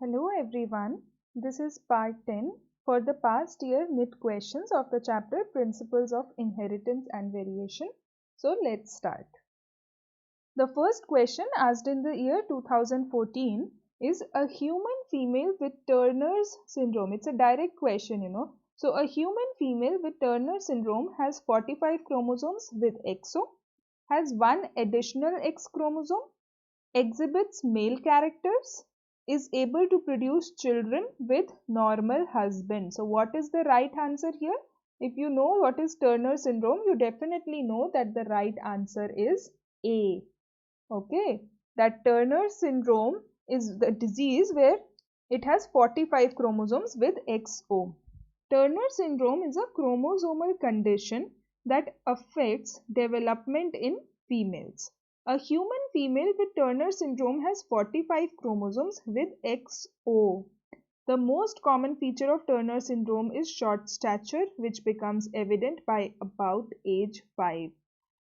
Hello everyone, this is part 10 for the past year NIT questions of the chapter Principles of Inheritance and Variation. So let's start. The first question asked in the year 2014 is a human female with Turner's syndrome. It's a direct question. So a human female with Turner syndrome has 45 chromosomes with XO, has one additional X chromosome, exhibits male characters, is able to produce children with normal husband. So what is the right answer here? If you know what is Turner syndrome, you definitely know that the right answer is A. Okay, that Turner syndrome is the disease where it has 45 chromosomes with XO. Turner syndrome is a chromosomal condition that affects development in females. A human female with Turner syndrome has 45 chromosomes with XO. The most common feature of Turner syndrome is short stature, which becomes evident by about age 5.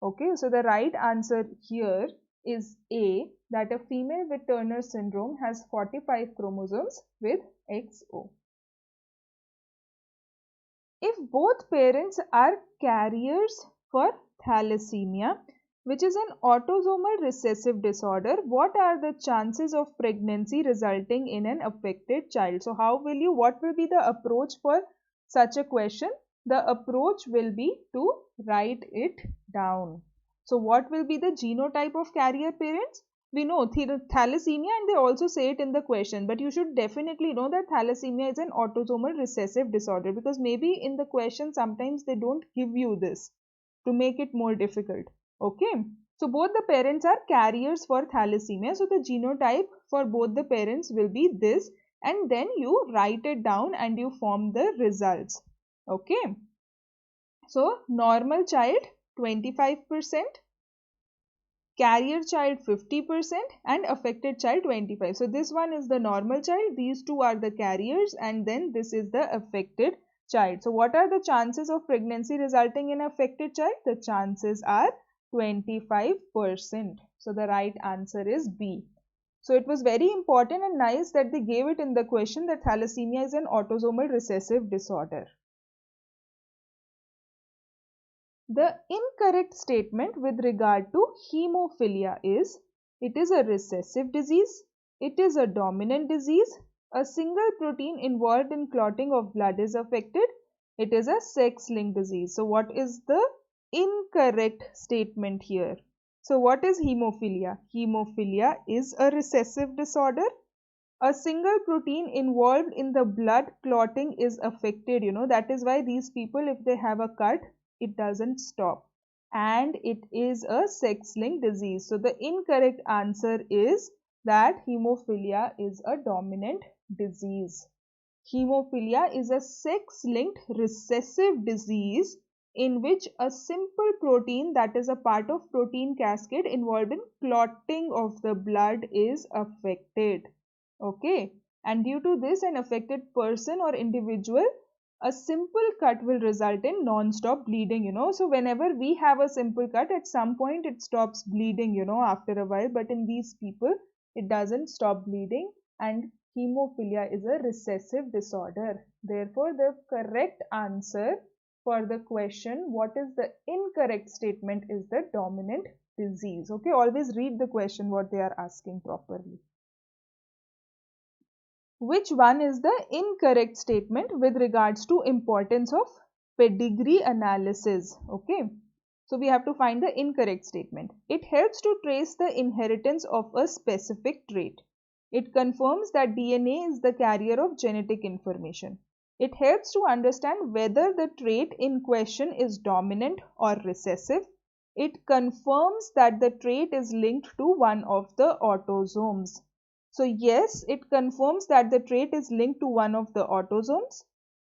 Okay, so the right answer here is A, that a female with Turner syndrome has 45 chromosomes with XO. If both parents are carriers for thalassemia, which is an autosomal recessive disorder, what are the chances of pregnancy resulting in an affected child? So what will be the approach for such a question? The approach will be to write it down. So what will be the genotype of carrier parents? We know thalassemia, and they also say it in the question, but you should definitely know that thalassemia is an autosomal recessive disorder, because maybe in the question sometimes they don't give you this to make it more difficult. Okay, so both the parents are carriers for thalassemia, so the genotype for both the parents will be this, and then you write it down and you form the results. Okay, so normal child 25%, carrier child 50%, and affected child 25%. So this one is the normal child, these two are the carriers, and then this is the affected child. So what are the chances of pregnancy resulting in affected child? The chances are 25%. So the right answer is B. So it was very important and nice that they gave it in the question that thalassemia is an autosomal recessive disorder. The incorrect statement with regard to hemophilia is, it is a recessive disease, it is a dominant disease, a single protein involved in clotting of blood is affected, it is a sex-linked disease. So what is the incorrect statement here? So what is hemophilia? Hemophilia is a recessive disorder. A single protein involved in the blood clotting is affected. That is why these people, if they have a cut, it doesn't stop, and it is a sex-linked disease. So the incorrect answer is that hemophilia is a dominant disease. Hemophilia is a sex-linked recessive disease in which a simple protein, that is a part of protein cascade involved in clotting of the blood, is affected. Okay, and due to this, an affected person or individual, a simple cut will result in non-stop bleeding. So whenever we have a simple cut, at some point it stops bleeding, after a while, but in these people it doesn't stop bleeding, and hemophilia is a recessive disorder. Therefore the correct answer for the question what is the incorrect statement is the dominant disease. Okay, always read the question what they are asking properly. Which one is the incorrect statement with regards to importance of pedigree analysis? Okay, so we have to find the incorrect statement. It helps to trace the inheritance of a specific trait. It confirms that DNA is the carrier of genetic information. It helps to understand whether the trait in question is dominant or recessive. It confirms that the trait is linked to one of the autosomes. So yes, it confirms that the trait is linked to one of the autosomes.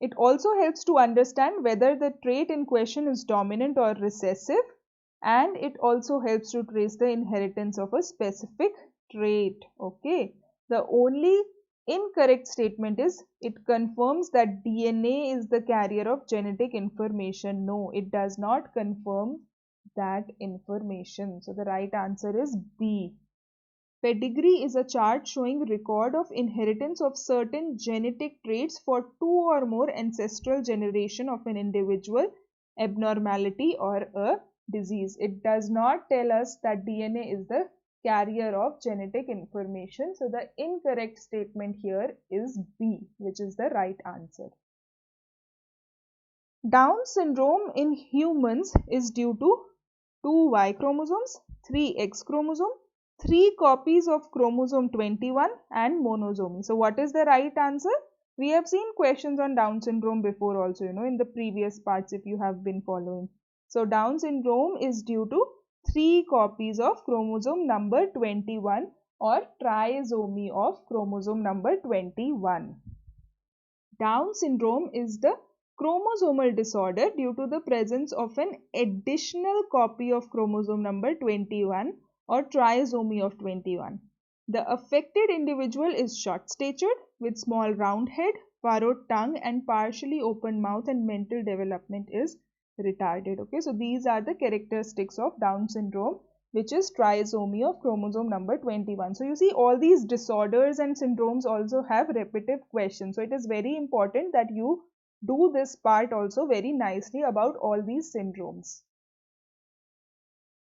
It also helps to understand whether the trait in question is dominant or recessive, and it also helps to trace the inheritance of a specific trait. Okay, the only incorrect statement is it confirms that DNA is the carrier of genetic information. No, it does not confirm that information. So the right answer is B. Pedigree is a chart showing record of inheritance of certain genetic traits for 2 or more ancestral generation of an individual abnormality or a disease. It does not tell us that DNA is the carrier of genetic information. So the incorrect statement here is B, which is the right answer. Down syndrome in humans is due to 2 Y chromosomes, 3 X chromosome, 3 copies of chromosome 21 and monosomy. So what is the right answer? We have seen questions on Down syndrome before also, in the previous parts if you have been following. So Down syndrome is due to 3 copies of chromosome number 21 or trisomy of chromosome number 21. Down syndrome is the chromosomal disorder due to the presence of an additional copy of chromosome number 21 or trisomy of 21. The affected individual is short-statured with small round head, furrowed tongue and partially open mouth, and mental development is retarded. Okay, so these are the characteristics of Down syndrome, which is trisomy of chromosome number 21. So you see, all these disorders and syndromes also have repetitive questions. So it is very important that you do this part also very nicely about all these syndromes.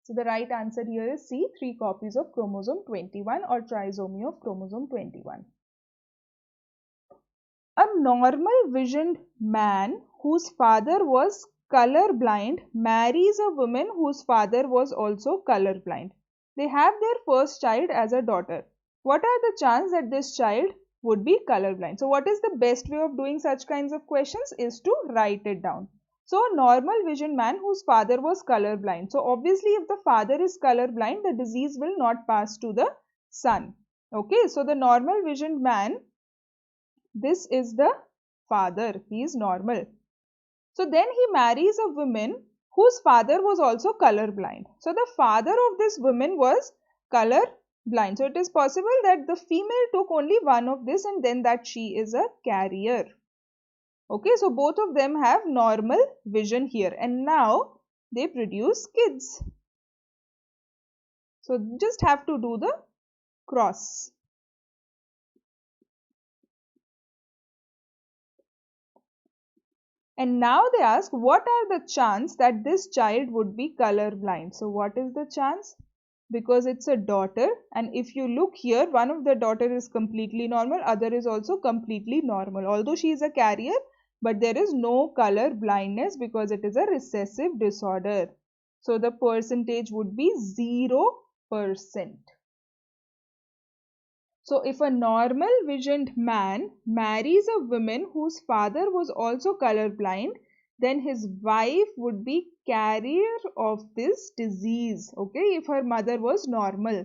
So the right answer here is C, 3 copies of chromosome 21 or trisomy of chromosome 21. A normal visioned man whose father was colorblind marries a woman whose father was also colorblind. They have their first child as a daughter. What are the chances that this child would be colorblind? So what is the best way of doing such kinds of questions is to write it down. So a normal vision man whose father was colorblind. So obviously if the father is colorblind, the disease will not pass to the son. Okay, so the normal visioned man, this is the father, he is normal. So then he marries a woman whose father was also colorblind. So the father of this woman was colorblind. So it is possible that the female took only one of this and then that she is a carrier. Okay, so both of them have normal vision here and now they produce kids. So just have to do the cross. And now they ask, what are the chance that this child would be colorblind? So what is the chance? Because it's a daughter, and if you look here, one of the daughter is completely normal, other is also completely normal. Although she is a carrier, but there is no color blindness because it is a recessive disorder. So the percentage would be 0%. So if a normal visioned man marries a woman whose father was also colorblind, then his wife would be carrier of this disease, okay, if her mother was normal.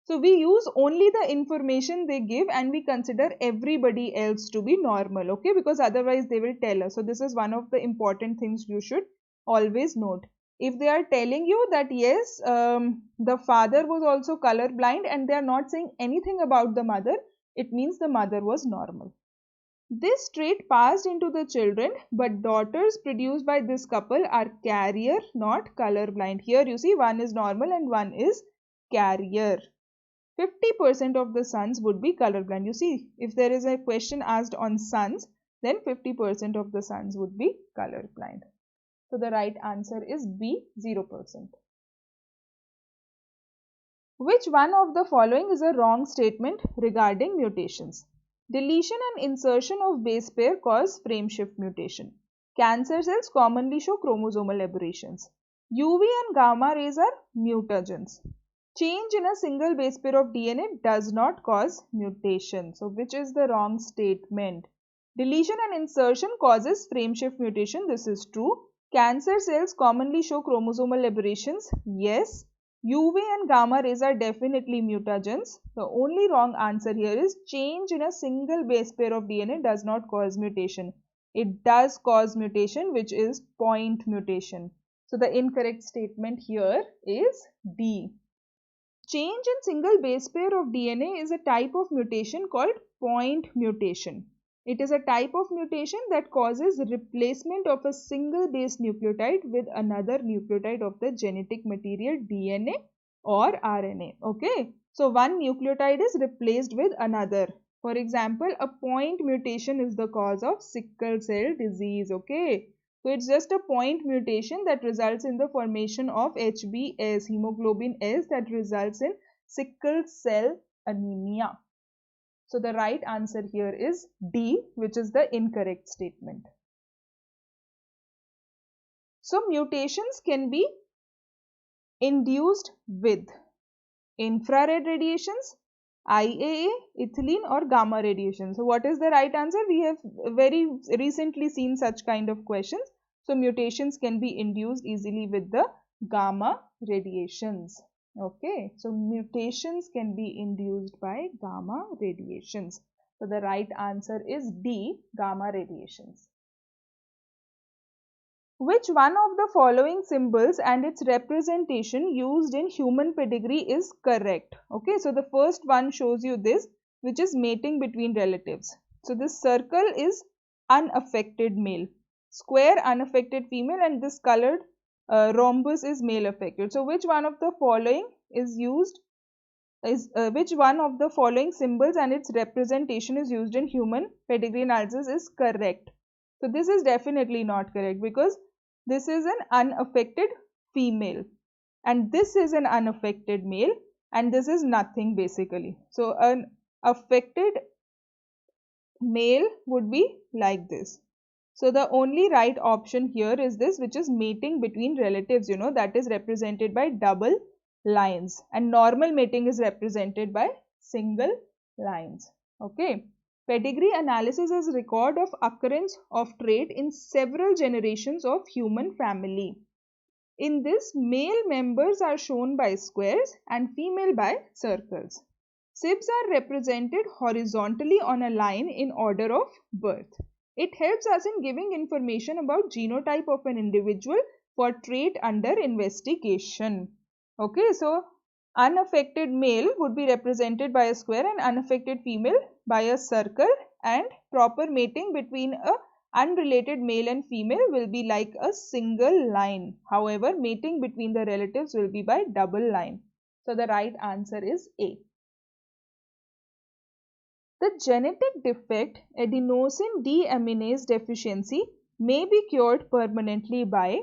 So we use only the information they give and we consider everybody else to be normal, okay, because otherwise they will tell us. So this is one of the important things you should always note. If they are telling you that yes, the father was also colorblind and they are not saying anything about the mother, it means the mother was normal. This trait passed into the children, but daughters produced by this couple are carrier, not colorblind. Here you see one is normal and one is carrier. 50% of the sons would be colorblind. You see, if there is a question asked on sons, then 50% of the sons would be colorblind. So the right answer is B, 0%. Which one of the following is a wrong statement regarding mutations? Deletion and insertion of base pair cause frameshift mutation. Cancer cells commonly show chromosomal aberrations. UV and gamma rays are mutagens. Change in a single base pair of DNA does not cause mutation. So which is the wrong statement? Deletion and insertion causes frameshift mutation. This is true. Cancer cells commonly show chromosomal aberrations. Yes. UV and gamma rays are definitely mutagens. The only wrong answer here is change in a single base pair of DNA does not cause mutation. It does cause mutation, which is point mutation. So the incorrect statement here is D. Change in single base pair of DNA is a type of mutation called point mutation. It is a type of mutation that causes replacement of a single base nucleotide with another nucleotide of the genetic material DNA or RNA. Okay. So one nucleotide is replaced with another. For example, a point mutation is the cause of sickle cell disease. Okay, so it's just a point mutation that results in the formation of HbS, hemoglobin S, that results in sickle cell anemia. So the right answer here is D, which is the incorrect statement. So mutations can be induced with infrared radiations, IAA, ethylene, or gamma radiation. So what is the right answer? We have very recently seen such kind of questions. So mutations can be induced easily with the gamma radiations. Okay, so mutations can be induced by gamma radiations. So the right answer is D, gamma radiations. Which one of the following symbols and its representation used in human pedigree is correct? Okay, so the first one shows you this, which is mating between relatives. So this circle is unaffected male, square unaffected female, and this colored rhombus is male affected. So which one of the following is used which one of the following symbols and its representation is used in human pedigree analysis is correct? So this is definitely not correct, because this is an unaffected female and this is an unaffected male and this is nothing basically. So an affected male would be like this. So the only right option here is this, which is mating between relatives, that is represented by double lines, and normal mating is represented by single lines. Okay. Pedigree analysis is record of occurrence of trait in several generations of human family. In this, male members are shown by squares and female by circles. SIBs are represented horizontally on a line in order of birth. It helps us in giving information about genotype of an individual for trait under investigation. Okay, so unaffected male would be represented by a square and unaffected female by a circle, and proper mating between a unrelated male and female will be like a single line. However, mating between the relatives will be by double line. So the right answer is A. The genetic defect adenosine deaminase deficiency may be cured permanently by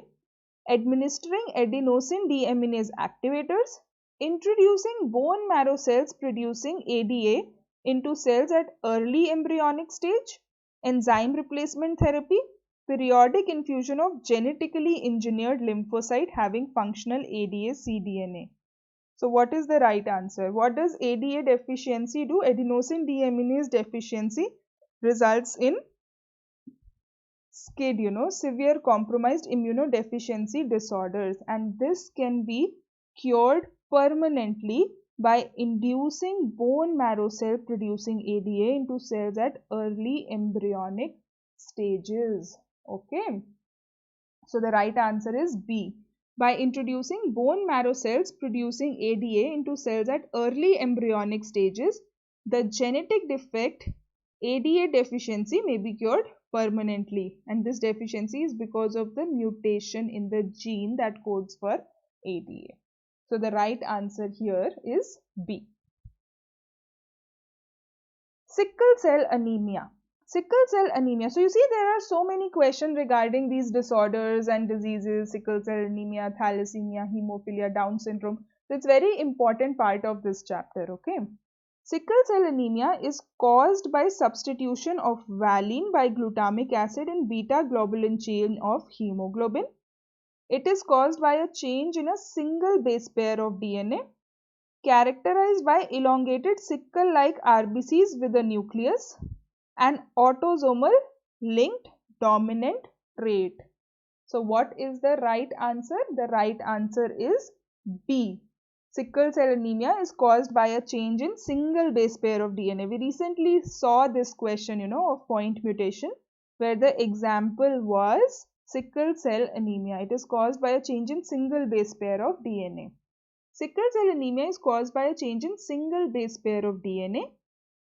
administering adenosine deaminase activators, introducing bone marrow cells producing ADA into cells at early embryonic stage, enzyme replacement therapy, periodic infusion of genetically engineered lymphocyte having functional ADA cDNA. So what is the right answer? What does ADA deficiency do? Adenosine deaminase deficiency results in SCID, severe compromised immunodeficiency disorders, and this can be cured permanently by inducing bone marrow cell producing ADA into cells at early embryonic stages. Okay, so the right answer is B. By introducing bone marrow cells producing ADA into cells at early embryonic stages, the genetic defect ADA deficiency may be cured permanently, and this deficiency is because of the mutation in the gene that codes for ADA. So the right answer here is B. Sickle cell anemia. Sickle cell anemia. So you see, there are so many questions regarding these disorders and diseases: sickle cell anemia, thalassemia, hemophilia, Down syndrome. So it's very important part of this chapter. Okay. Sickle cell anemia is caused by substitution of valine by glutamic acid in beta globulin chain of hemoglobin. It is caused by a change in a single base pair of DNA, characterized by elongated sickle-like RBCs with a nucleus, and autosomal linked dominant trait. So what is the right answer? The right answer is B. Sickle cell anemia is caused by a change in single base pair of DNA. We recently saw this question, of point mutation, where the example was sickle cell anemia. It is caused by a change in single base pair of DNA. Sickle cell anemia is caused by a change in single base pair of DNA.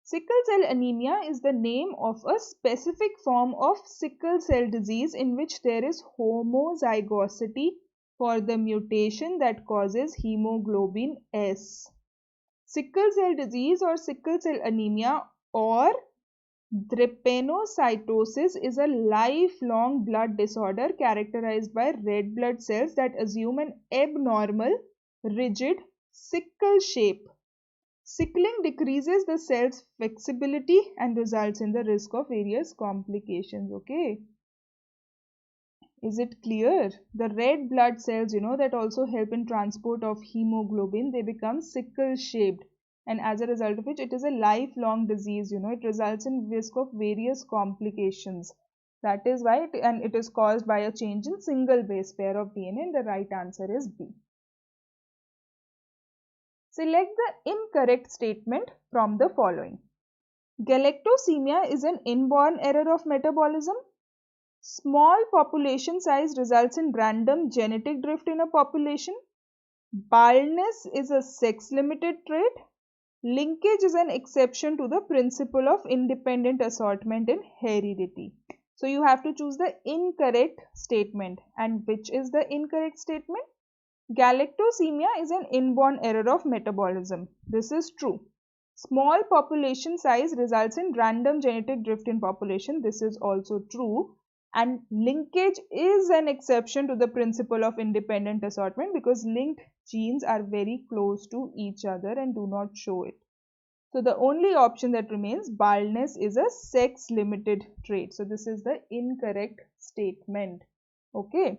Sickle cell anemia is the name of a specific form of sickle cell disease in which there is homozygosity for the mutation that causes hemoglobin S. sickle cell disease or sickle cell anemia or drepanocytosis is a lifelong blood disorder characterized by red blood cells that assume an abnormal, rigid sickle shape. Sickling decreases the cell's flexibility and results in the risk of various complications. Okay. Is it clear? The red blood cells, that also help in transport of hemoglobin, they become sickle shaped. And as a result of which, it is a lifelong disease, it results in risk of various complications. That is why, and it is caused by a change in single base pair of DNA, and the right answer is B. Select the incorrect statement from the following. Galactosemia is an inborn error of metabolism. Small population size results in random genetic drift in a population. Baldness is a sex-limited trait. Linkage is an exception to the principle of independent assortment in heredity. So you have to choose the incorrect statement. And which is the incorrect statement? Galactosemia is an inborn error of metabolism. This is true. Small population size results in random genetic drift in population. This is also true. And linkage is an exception to the principle of independent assortment because linked genes are very close to each other and do not show it. So the only option that remains, baldness is a sex-limited trait. So this is the incorrect statement. Okay.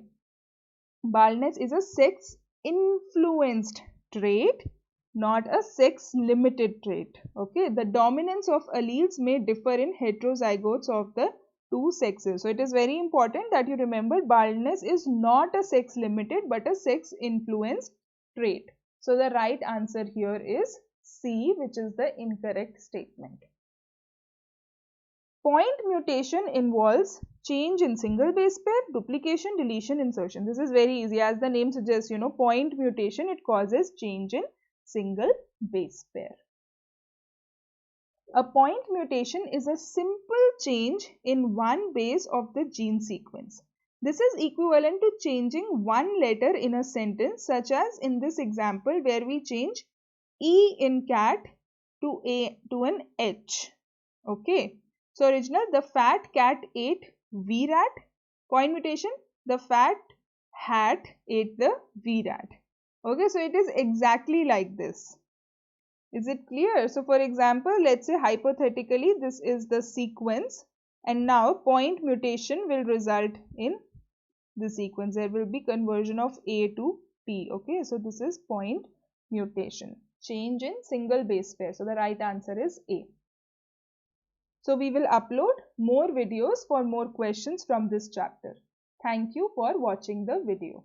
Baldness is a sex-influenced trait, not a sex-limited trait. Okay. The dominance of alleles may differ in heterozygotes of the two sexes. So it is very important that you remember baldness is not a sex limited but a sex influenced trait. So the right answer here is C, which is the incorrect statement. Point mutation involves change in single base pair, duplication, deletion, insertion. This is very easy. As the name suggests, point mutation, it causes change in single base pair. A point mutation is a simple change in one base of the gene sequence. This is equivalent to changing one letter in a sentence, such as in this example where we change E in cat to an H. Okay. So original, the fat cat ate V-rat. Point mutation, the fat hat ate the V-rat. Okay, so it is exactly like this. Is it clear? So for example, let's say hypothetically this is the sequence and now point mutation will result in the sequence. There will be conversion of A to T. Okay, so this is point mutation. Change in single base pair. So the right answer is A. So we will upload more videos for more questions from this chapter. Thank you for watching the video.